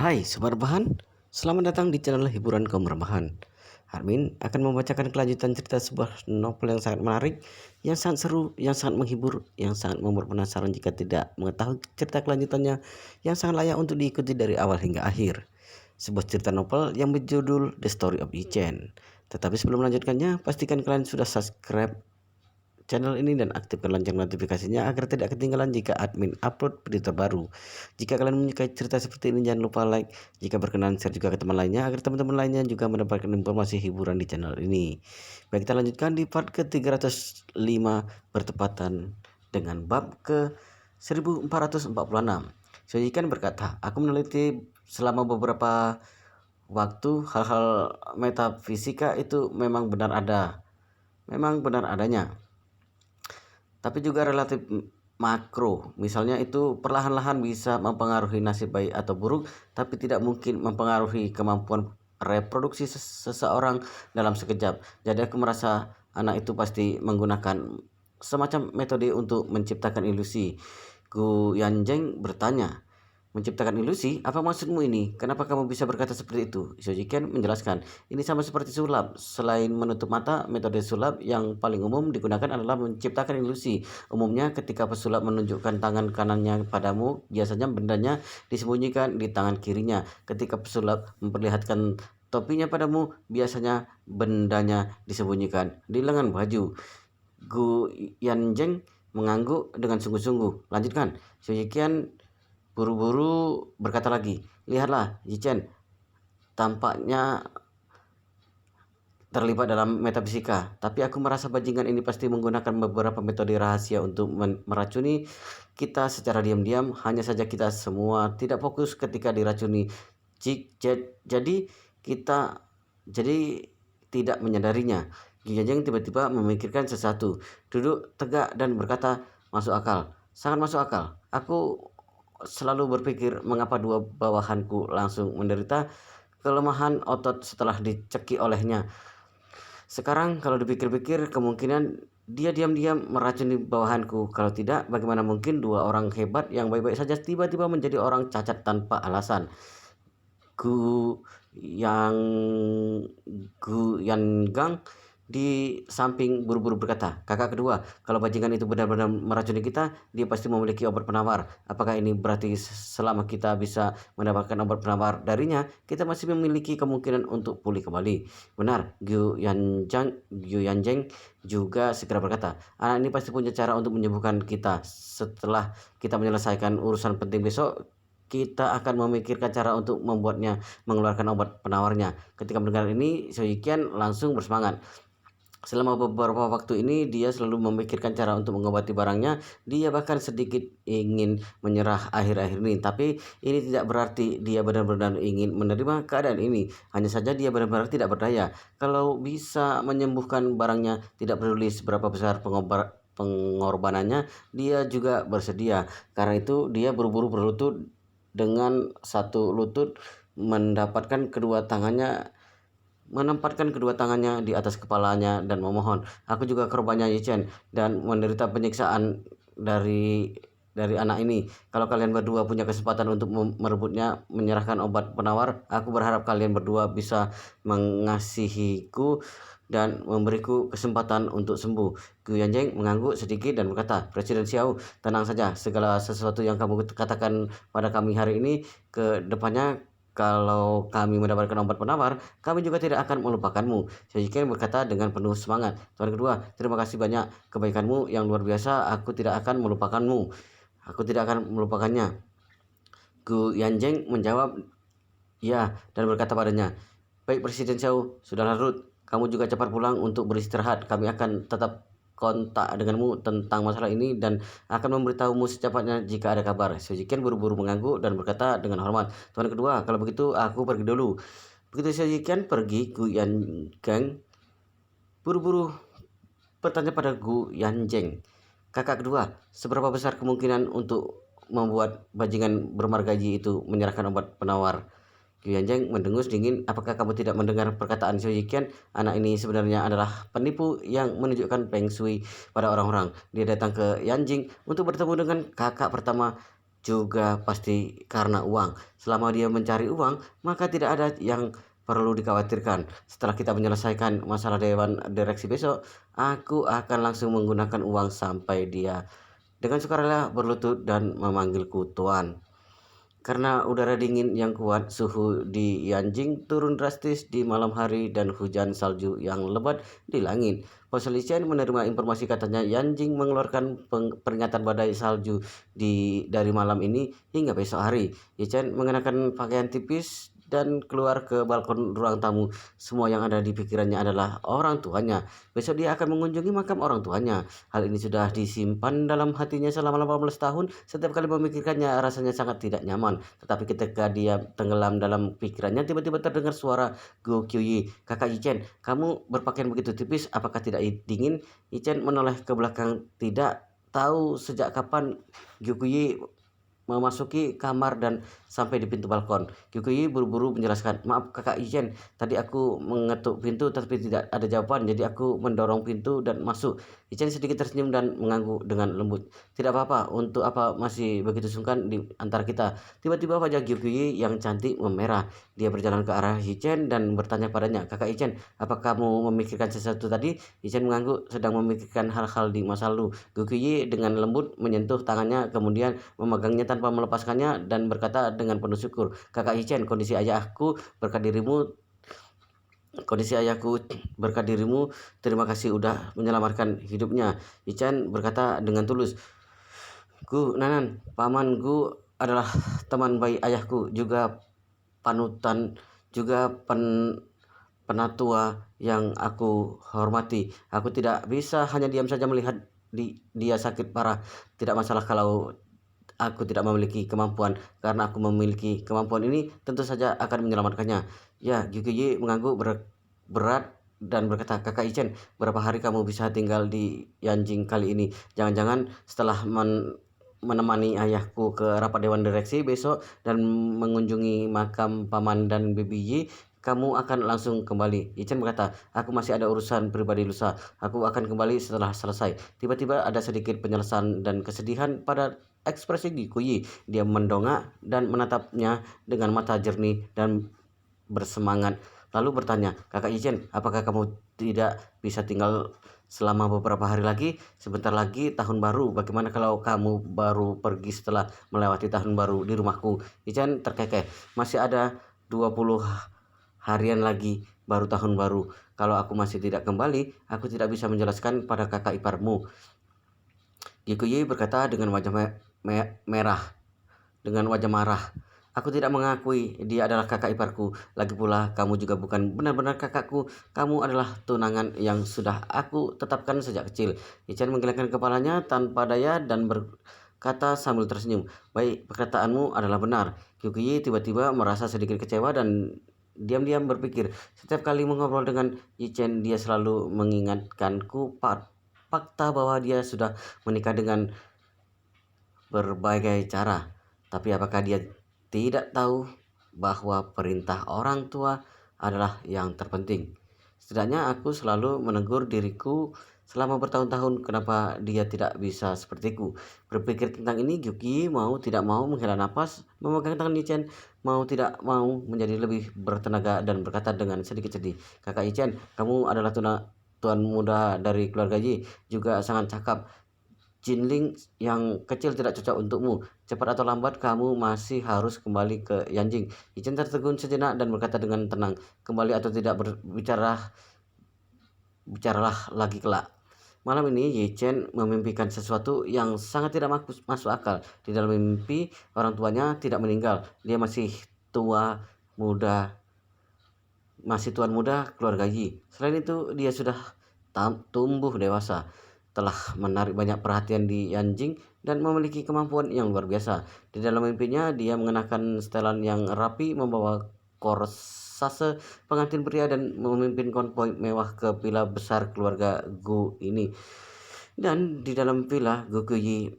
Hai Sobat Rebahan, selamat datang di channel hiburan kaum rebahan. Armin akan membacakan kelanjutan cerita sebuah novel yang sangat menarik, yang sangat seru, yang sangat menghibur, yang sangat membuat penasaran jika tidak mengetahui cerita kelanjutannya, yang sangat layak untuk diikuti dari awal hingga akhir. Sebuah cerita novel yang berjudul The Story of Yi-Chen. Tetapi sebelum melanjutkannya, pastikan kalian sudah subscribe channel ini dan aktifkan lonceng notifikasinya agar tidak ketinggalan jika admin upload video terbaru. Jika kalian menyukai cerita seperti ini, jangan lupa like, jika berkenan share juga ke teman lainnya agar teman-teman lainnya juga mendapatkan informasi hiburan di channel ini. Baik, kita lanjutkan di part ke-305 bertepatan dengan bab ke-1446. Sojikan berkata, aku meneliti selama beberapa waktu hal-hal metafisika itu memang benar adanya, tapi juga relatif makro. Misalnya itu perlahan-lahan bisa mempengaruhi nasib baik atau buruk, tapi tidak mungkin mempengaruhi kemampuan reproduksi seseorang dalam sekejap. Jadi aku merasa anak itu pasti menggunakan semacam metode untuk menciptakan ilusi. Gu Yanjeng bertanya, menciptakan ilusi? Apa maksudmu ini? Kenapa kamu bisa berkata seperti itu? Shojiken menjelaskan, ini sama seperti sulap. Selain menutup mata, metode sulap yang paling umum digunakan adalah menciptakan ilusi. Umumnya ketika pesulap menunjukkan tangan kanannya padamu, biasanya bendanya disembunyikan di tangan kirinya. Ketika pesulap memperlihatkan topinya padamu, biasanya bendanya disembunyikan di lengan baju. Gu Yanjeng mengangguk dengan sungguh-sungguh. Lanjutkan. Shojiken buru-buru berkata lagi, lihatlah, Yi-Chen tampaknya terlibat dalam metafisika, tapi aku merasa bajingan ini pasti menggunakan beberapa metode rahasia untuk meracuni kita secara diam-diam. Hanya saja kita semua tidak fokus ketika diracuni. Jadi tidak menyadarinya. Gijajeng tiba-tiba memikirkan sesuatu, duduk tegak dan berkata, masuk akal, sangat masuk akal. Aku selalu berpikir mengapa dua bawahanku langsung menderita kelemahan otot setelah dicekik olehnya. Sekarang kalau dipikir-pikir, kemungkinan dia diam-diam meracuni bawahanku. Kalau tidak, bagaimana mungkin dua orang hebat yang baik-baik saja tiba-tiba menjadi orang cacat tanpa alasan? Gu yang Gu Yangang di samping buru-buru berkata, kakak kedua, kalau bajingan itu benar-benar meracuni kita, dia pasti memiliki obat penawar. Apakah ini berarti selama kita bisa mendapatkan obat penawar darinya, kita masih memiliki kemungkinan untuk pulih kembali? Benar. Gu Yanjeng juga segera berkata, anak ini pasti punya cara untuk menyembuhkan kita. Setelah kita menyelesaikan urusan penting besok, kita akan memikirkan cara untuk membuatnya mengeluarkan obat penawarnya. Ketika mendengar ini, Soikian langsung bersemangat. Selama beberapa waktu ini dia selalu memikirkan cara untuk mengobati barangnya. Dia bahkan sedikit ingin menyerah akhir-akhir ini. Tapi ini tidak berarti dia benar-benar ingin menerima keadaan ini. Hanya saja dia benar-benar tidak berdaya. Kalau bisa menyembuhkan barangnya, tidak peduli seberapa besar pengorbanannya, dia juga bersedia. Karena itu dia buru-buru berlutut dengan satu lutut, menempatkan kedua tangannya di atas kepalanya dan memohon, aku juga korbannya Yi-Chen dan menderita penyiksaan dari anak ini. Kalau kalian berdua punya kesempatan untuk merebutnya, menyerahkan obat penawar, aku berharap kalian berdua bisa mengasihiku dan memberiku kesempatan untuk sembuh. Gu Yanjeng mengangguk sedikit dan berkata, Presiden Xiao, tenang saja, segala sesuatu yang kamu katakan pada kami hari ini, ke depannya kalau kami mendapatkan obat penawar, kami juga tidak akan melupakanmu. Shojiken berkata dengan penuh semangat, Tuan kedua, terima kasih banyak, kebaikanmu yang luar biasa, aku tidak akan melupakanmu. Aku tidak akan melupakannya. Gu Yanjeng menjawab, ya, dan berkata padanya, baik Presiden Xiao, sudah larut, kamu juga cepat pulang untuk beristirahat. Kami akan tetap kontak denganmu tentang masalah ini dan akan memberitahumu secepatnya jika ada kabar. Shojiken buru-buru mengangguk dan berkata dengan hormat, Tuan kedua, kalau begitu aku pergi dulu. Begitu Shojiken pergi, Gu Yanjeng buru-buru bertanya pada Gu Yanjeng, kakak kedua, seberapa besar kemungkinan untuk membuat bajingan bermargaji itu menyerahkan obat penawar? Gu Yanjeng mendengus dingin. Apakah kamu tidak mendengar perkataan Shojiken? Anak ini sebenarnya adalah penipu yang menunjukkan Feng Shui pada orang-orang. Dia datang ke Yanjing untuk bertemu dengan kakak pertama juga pasti karena uang. Selama dia mencari uang, maka tidak ada yang perlu dikhawatirkan. Setelah kita menyelesaikan masalah dewan direksi besok, aku akan langsung menggunakan uang sampai dia dengan sukarela berlutut dan memanggilku tuan. Karena udara dingin yang kuat, suhu di Yanjing turun drastis di malam hari dan hujan salju yang lebat di langit. Polisian menerima informasi katanya Yanjing mengeluarkan peringatan badai salju dari malam ini hingga besok hari. Yichen mengenakan pakaian tipis dan keluar ke balkon ruang tamu. Semua yang ada di pikirannya adalah orang tuanya. Besok dia akan mengunjungi makam orang tuanya. Hal ini sudah disimpan dalam hatinya selama 18 tahun. Setiap kali memikirkannya rasanya sangat tidak nyaman. Tetapi ketika dia tenggelam dalam pikirannya, tiba-tiba terdengar suara Go Kyuyi. Kakak Yichen, kamu berpakaian begitu tipis, apakah tidak dingin? Yichen menoleh ke belakang, tidak tahu sejak kapan Go Kyuyi memasuki kamar dan sampai di pintu balkon. Kyukuyi buru-buru menjelaskan, maaf kakak Ichen, tadi aku mengetuk pintu tapi tidak ada jawaban, jadi aku mendorong pintu dan masuk. Ichen sedikit tersenyum dan mengangguk dengan lembut. Tidak apa-apa, untuk apa masih begitu sungkan di antara kita. Tiba-tiba wajah Kyukuyi yang cantik memerah. Dia berjalan ke arah Ichen dan bertanya padanya, kakak Ichen, apa kamu memikirkan sesuatu tadi? Ichen mengangguk, sedang memikirkan hal-hal di masa lalu. Kyukuyi dengan lembut menyentuh tangannya, kemudian memegangnya tanpa melepaskannya dan berkata dengan penuh syukur, kakak Ichen, kondisi ayahku berkat dirimu, terima kasih udah menyelamatkan hidupnya. Ichen berkata dengan tulus, Gu Nanan, paman Gu adalah teman baik ayahku, juga panutan, juga penatua yang aku hormati. Aku tidak bisa hanya diam saja melihat dia sakit parah. Tidak masalah kalau aku tidak memiliki kemampuan, karena aku memiliki kemampuan ini tentu saja akan menyelamatkannya. Ya, Gyukuyi mengangguk berat dan berkata, kakak Ichen, berapa hari kamu bisa tinggal di Yanjing kali ini? Jangan-jangan setelah menemani ayahku ke rapat dewan direksi besok dan mengunjungi makam paman dan bibi Yi, kamu akan langsung kembali. Ichen berkata, aku masih ada urusan pribadi lusa. Aku akan kembali setelah selesai. Tiba-tiba ada sedikit penyelesaian dan kesedihan pada ekspresi Gikuyi. Dia mendongak dan menatapnya dengan mata jernih dan bersemangat. Lalu bertanya, kakak Ichen, apakah kamu tidak bisa tinggal selama beberapa hari lagi? Sebentar lagi tahun baru. Bagaimana kalau kamu baru pergi setelah melewati tahun baru di rumahku? Ichen terkekeh. Masih ada 20 harian lagi baru tahun baru. Kalau aku masih tidak kembali, aku tidak bisa menjelaskan pada kakak iparmu. Gikuyi berkata dengan wajah merah, dengan wajah marah. Aku tidak mengakui dia adalah kakak iparku. Lagi pula, kamu juga bukan benar-benar kakakku. Kamu adalah tunangan yang sudah aku tetapkan sejak kecil. Ichen menggelengkan kepalanya tanpa daya dan berkata sambil tersenyum, baik, perkataanmu adalah benar. Gikuyi tiba-tiba merasa sedikit kecewa dan diam-diam berpikir, setiap kali mengobrol dengan Ichen, dia selalu mengingatkanku fakta bahwa dia sudah menikah dengan berbagai cara. Tapi apakah dia tidak tahu bahwa perintah orang tua adalah yang terpenting? Setidaknya aku selalu menegur diriku selama bertahun-tahun, kenapa dia tidak bisa sepertiku. Berpikir tentang ini, Yuki mau tidak mau menghela nafas, memegang tangan Ichen, mau tidak mau menjadi lebih bertenaga dan berkata dengan sedikit sedih, kakak Ichen, kamu adalah tuan muda dari keluarga Yi, juga sangat cakap. Jinling yang kecil tidak cocok untukmu. Cepat atau lambat kamu masih harus kembali ke Yanjing. Ichen tertegun sejenak dan berkata dengan tenang, kembali atau tidak bicaralah lagi kelak. Malam ini Yichen memimpikan sesuatu yang sangat tidak masuk akal. Di dalam mimpi, orang tuanya tidak meninggal. Dia masih tuan muda keluarga Yi. Selain itu, dia sudah tumbuh dewasa, telah menarik banyak perhatian di Yanjing dan memiliki kemampuan yang luar biasa. Di dalam mimpinya, dia mengenakan setelan yang rapi, membawa korsase pengantin pria dan memimpin konvoi mewah ke villa besar keluarga Gu ini. Dan di dalam villa, Gokuyi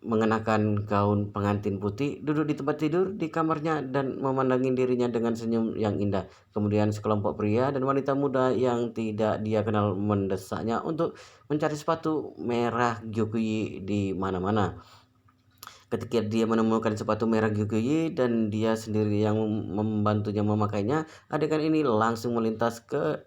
mengenakan gaun pengantin putih, duduk di tempat tidur di kamarnya dan memandangi dirinya dengan senyum yang indah. Kemudian sekelompok pria dan wanita muda yang tidak dia kenal mendesaknya untuk mencari sepatu merah Gokuyi di mana-mana. Ketika dia menemukan sepatu merah Gyugyuyi dan dia sendiri yang membantunya memakainya, adegan ini langsung melintas ke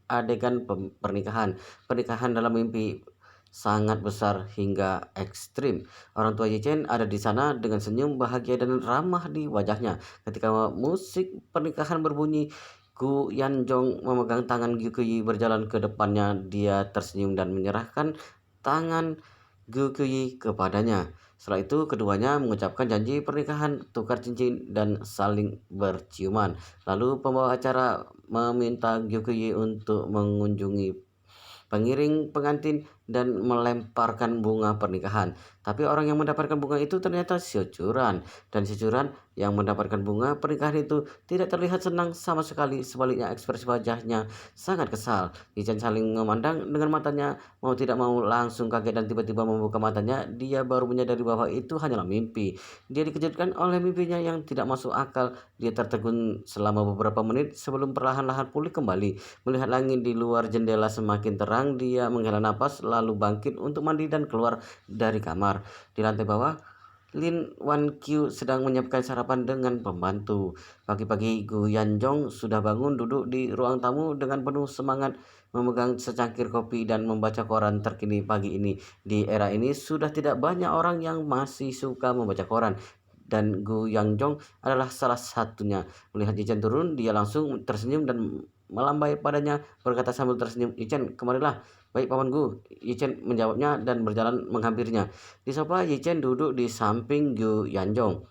adegan pernikahan. Pernikahan dalam mimpi sangat besar hingga ekstrim. Orang tua Yichen ada di sana dengan senyum bahagia dan ramah di wajahnya. Ketika musik pernikahan berbunyi, Gu Yanjong memegang tangan Gyugyuyi berjalan ke depannya. Dia tersenyum dan menyerahkan tangan Gyugyuyi kepadanya. Setelah itu keduanya mengucapkan janji pernikahan, tukar cincin, dan saling berciuman. Lalu pembawa acara meminta Gyugyuyi untuk mengunjungi pengiring pengantin dan melemparkan bunga pernikahan. Tapi orang yang mendapatkan bunga itu ternyata si Curan. Dan si Curan yang mendapatkan bunga pernikahan itu tidak terlihat senang sama sekali. Sebaliknya ekspresi wajahnya sangat kesal. Yichen saling memandang dengan matanya, mau tidak mau langsung kaget dan tiba-tiba membuka matanya. Dia baru menyadari bahwa itu hanyalah mimpi. Dia dikejutkan oleh mimpinya yang tidak masuk akal. Dia tertegun selama beberapa menit sebelum perlahan-lahan pulih kembali. Melihat langit di luar jendela semakin terang, dia menghela napas lalu bangkit untuk mandi dan keluar dari kamar. Di lantai bawah, Lin Wan Qiu sedang menyiapkan sarapan dengan pembantu. Pagi-pagi Gu Yanjong sudah bangun duduk di ruang tamu dengan penuh semangat memegang secangkir kopi dan membaca koran terkini pagi ini. Di era ini sudah tidak banyak orang yang masih suka membaca koran. Dan Gu Yanjong adalah salah satunya. Melihat Yichen turun, dia langsung tersenyum dan melambai padanya berkata sambil tersenyum, "Yichen, kemarilah." "Baik, Paman Gu," Yichen menjawabnya dan berjalan menghampirinya. Di sofa, Yichen duduk di samping Gu Yanjong.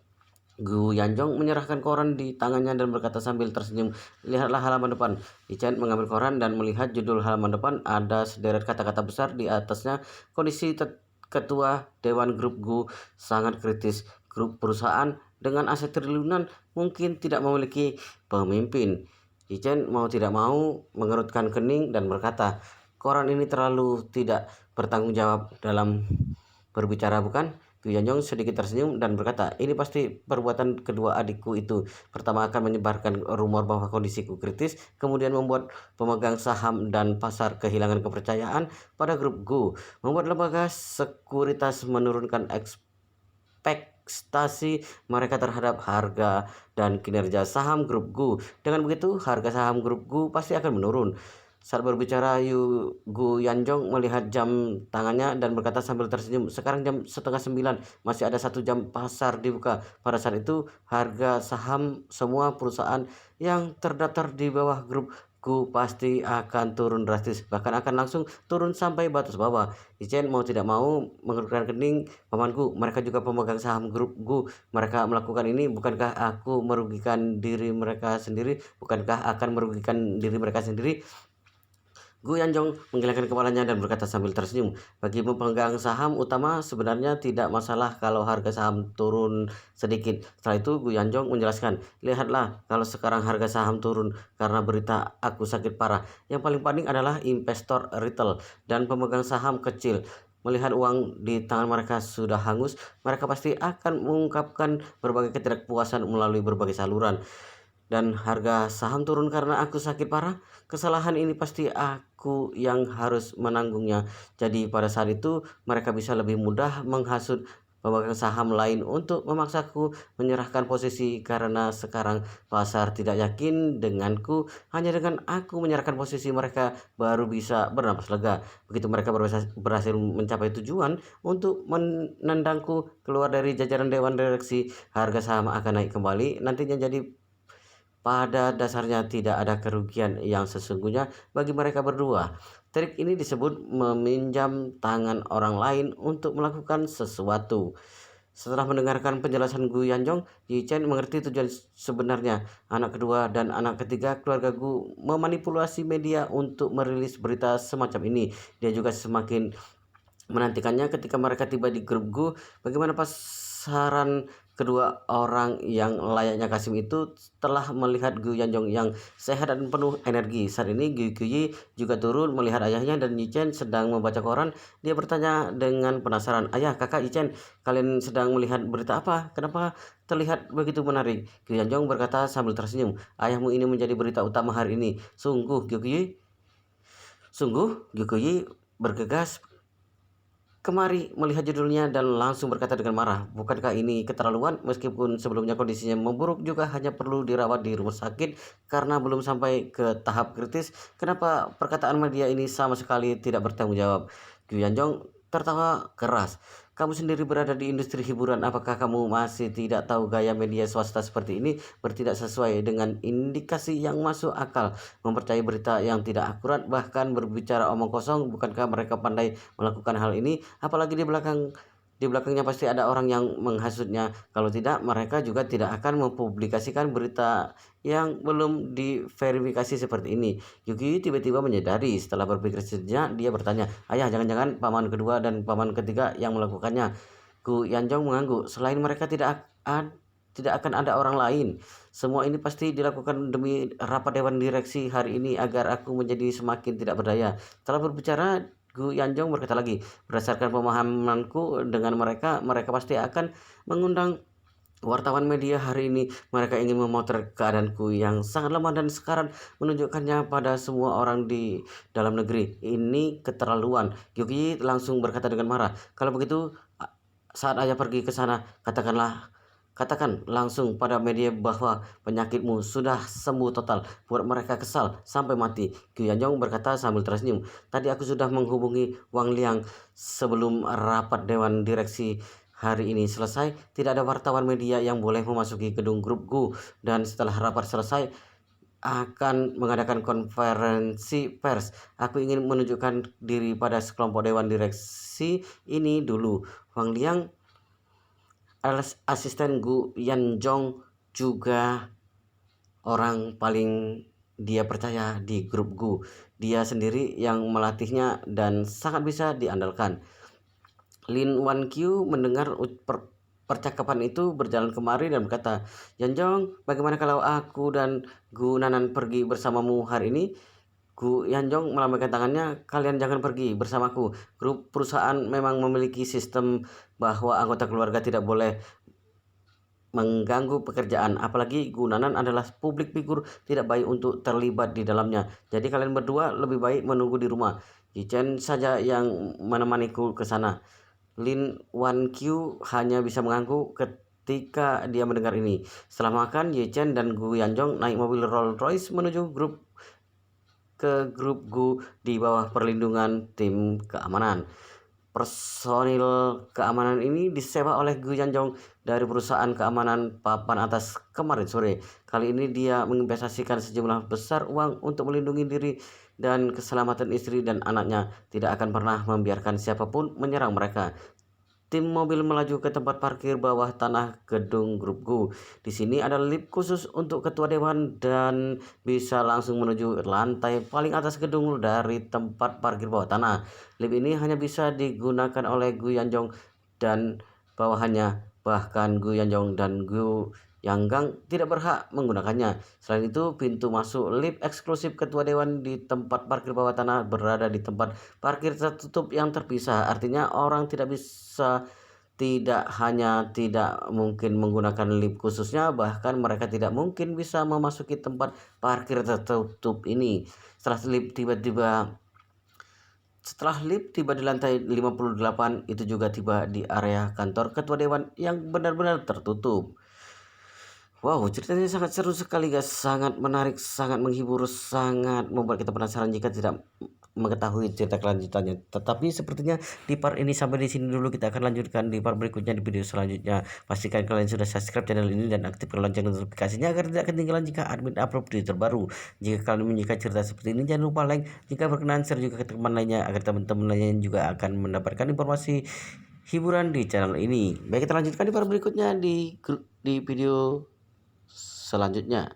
Gu Yanjong menyerahkan koran di tangannya dan berkata sambil tersenyum, "Lihatlah halaman depan." Yichen mengambil koran dan melihat judul halaman depan. Ada sederet kata-kata besar di atasnya. Kondisi ketua Dewan Grup Gu sangat kritis. Grup perusahaan dengan aset triliunan mungkin tidak memiliki pemimpin. Yichen mau tidak mau mengerutkan kening dan berkata, "Koran ini terlalu tidak bertanggung jawab dalam berbicara, bukan?" Gu Yanjong sedikit tersenyum dan berkata, "Ini pasti perbuatan kedua adikku itu. Pertama akan menyebarkan rumor bahwa kondisiku kritis, kemudian membuat pemegang saham dan pasar kehilangan kepercayaan pada grup Gu, membuat lembaga sekuritas menurunkan ekspektasi mereka terhadap harga dan kinerja saham grup Gu. Dengan begitu, harga saham grup Gu pasti akan menurun." Saat berbicara, Gu Yanjong melihat jam tangannya dan berkata sambil tersenyum, "Sekarang jam setengah 9, masih ada 1 jam pasar dibuka. Pada saat itu, harga saham semua perusahaan yang terdaftar di bawah grup Gu pasti akan turun drastis, bahkan akan langsung turun sampai batas bawah." Yichen mau tidak mau mengerutkan kening. "Pamanku, mereka juga pemegang saham grup Gu. Mereka melakukan ini, bukankah aku merugikan diri mereka sendiri? Bukankah akan merugikan diri mereka sendiri?" Gu Yanjong menggelengkan kepalanya dan berkata sambil tersenyum, "Bagi pemegang saham utama sebenarnya tidak masalah kalau harga saham turun sedikit." Setelah itu Gu Yanjong menjelaskan, "Lihatlah, kalau sekarang harga saham turun karena berita aku sakit parah. Yang paling panik adalah investor retail dan pemegang saham kecil. Melihat uang di tangan mereka sudah hangus, mereka pasti akan mengungkapkan berbagai ketidakpuasan melalui berbagai saluran. Dan harga saham turun karena aku sakit parah, kesalahan ini pasti aku yang harus menanggungnya. Jadi pada saat itu mereka bisa lebih mudah menghasut pemegang saham lain untuk memaksaku menyerahkan posisi karena sekarang pasar tidak yakin denganku. Hanya dengan aku menyerahkan posisi mereka baru bisa bernapas lega. Begitu mereka berhasil mencapai tujuan untuk menendangku keluar dari jajaran dewan direksi, harga saham akan naik kembali nantinya. Jadi pada dasarnya tidak ada kerugian yang sesungguhnya bagi mereka berdua. Trik ini disebut meminjam tangan orang lain untuk melakukan sesuatu." Setelah mendengarkan penjelasan Gu Yanjong, Yichen mengerti tujuan sebenarnya. Anak kedua dan anak ketiga keluarga Gu memanipulasi media untuk merilis berita semacam ini. Dia juga semakin menantikannya ketika mereka tiba di grup Gu. Bagaimana pasaran kedua orang yang layaknya Kasim itu telah melihat Gu Yanjong yang sehat dan penuh energi. Saat ini Gu Yi juga turun melihat ayahnya dan Yichen sedang membaca koran. Dia bertanya dengan penasaran, "Ayah, kakak, Yichen, kalian sedang melihat berita apa? Kenapa terlihat begitu menarik?" Gu Yanjong berkata sambil tersenyum, "Ayahmu ini menjadi berita utama hari ini. Sungguh, Gu Yi?" Sungguh, Gu Yi bergegas. kemari melihat judulnya dan langsung berkata dengan marah, "Bukankah ini keterlaluan? Meskipun sebelumnya kondisinya memburuk juga hanya perlu dirawat di rumah sakit karena belum sampai ke tahap kritis. Kenapa perkataan media ini sama sekali tidak bertanggung jawab?" Gu Yanjong tertawa keras. "Kamu sendiri berada di industri hiburan, apakah kamu masih tidak tahu gaya media swasta seperti ini bertindak sesuai dengan indikasi yang masuk akal, mempercayai berita yang tidak akurat, bahkan berbicara omong kosong? Bukankah mereka pandai melakukan hal ini? Apalagi di belakangnya pasti ada orang yang menghasutnya. Kalau tidak, mereka juga tidak akan mempublikasikan berita yang belum diverifikasi seperti ini." Yuki tiba-tiba menyadari. Setelah berpikir sejenak, dia bertanya, "Ayah, jangan-jangan paman kedua dan paman ketiga yang melakukannya?" Gu Yanjong mengangguk. "Selain mereka tidak akan ada orang lain. Semua ini pasti dilakukan demi rapat dewan direksi hari ini agar aku menjadi semakin tidak berdaya." Setelah berbicara, Gu Yanjong berkata lagi, "Berdasarkan pemahamanku dengan mereka pasti akan mengundang wartawan media hari ini. Mereka ingin memotret keadaanku yang sangat lemah dan sekarang menunjukkannya pada semua orang di dalam negeri. Ini keterlaluan." Yuki langsung berkata dengan marah, "Kalau begitu, saat ayah pergi ke sana, katakan langsung pada media bahwa penyakitmu sudah sembuh total. Buat mereka kesal sampai mati." Gu Yanjong berkata sambil tersenyum, "Tadi aku sudah menghubungi Wang Liang sebelum rapat dewan direksi hari ini selesai. Tidak ada wartawan media yang boleh memasuki gedung grup Gu, dan setelah rapat selesai akan mengadakan konferensi pers. Aku ingin menunjukkan diri pada sekelompok dewan direksi ini dulu." Wang Liang, asisten Gu Yanjong, juga orang paling dia percaya di grup Gu. Dia sendiri yang melatihnya dan sangat bisa diandalkan. Lin Wanqiu mendengar percakapan itu berjalan kemari dan berkata, "Yanjong, bagaimana kalau aku dan Gu Nanan pergi bersamamu hari ini?" Gu Yanjong melambaikan tangannya, "Kalian jangan pergi bersamaku. Grup perusahaan memang memiliki sistem bahwa anggota keluarga tidak boleh mengganggu pekerjaan. Apalagi Gu Nanan adalah publik figur, tidak baik untuk terlibat di dalamnya. Jadi kalian berdua lebih baik menunggu di rumah. Yichen saja yang menemaniku ke sana." Lin Wanqiu hanya bisa mengangguk ketika dia mendengar ini. Setelah makan, Yichen dan Gu Yanjong naik mobil Rolls Royce menuju grup Gu di bawah perlindungan tim keamanan. Personil keamanan ini disewa oleh Gu Yanjong dari perusahaan keamanan papan atas kemarin sore. Kali ini dia menginvestasikan sejumlah besar uang untuk melindungi diri dan keselamatan istri dan anaknya. Tidak akan pernah membiarkan siapapun menyerang mereka. Tim mobil melaju ke tempat parkir bawah tanah gedung grup Gu. Di sini ada lift khusus untuk ketua dewan dan bisa langsung menuju lantai paling atas gedung dari tempat parkir bawah tanah. Lift ini hanya bisa digunakan oleh Gu Yanjong dan bawahannya. Bahkan Gu Yanjong dan Gu Yanggang tidak berhak menggunakannya. Selain itu, pintu masuk lift eksklusif ketua dewan di tempat parkir bawah tanah berada di tempat parkir tertutup yang terpisah. Artinya orang tidak hanya tidak mungkin menggunakan lift khususnya, bahkan mereka tidak mungkin bisa memasuki tempat parkir tertutup ini. Setelah lift tiba di lantai 58, itu juga tiba di area kantor ketua dewan yang benar-benar tertutup. Wow, ceritanya sangat seru sekali guys, sangat menarik, sangat menghibur, sangat membuat kita penasaran jika tidak mengetahui cerita kelanjutannya. Tetapi sepertinya di part ini sampai di sini dulu, kita akan lanjutkan di part berikutnya di video selanjutnya. Pastikan kalian sudah subscribe channel ini dan aktifkan lonceng notifikasinya agar tidak ketinggalan jika admin upload video terbaru. Jika kalian menyukai cerita seperti ini, jangan lupa like, jika berkenan share juga ke teman lainnya agar teman-teman lainnya juga akan mendapatkan informasi hiburan di channel ini. Baik, kita lanjutkan di part berikutnya di video selanjutnya.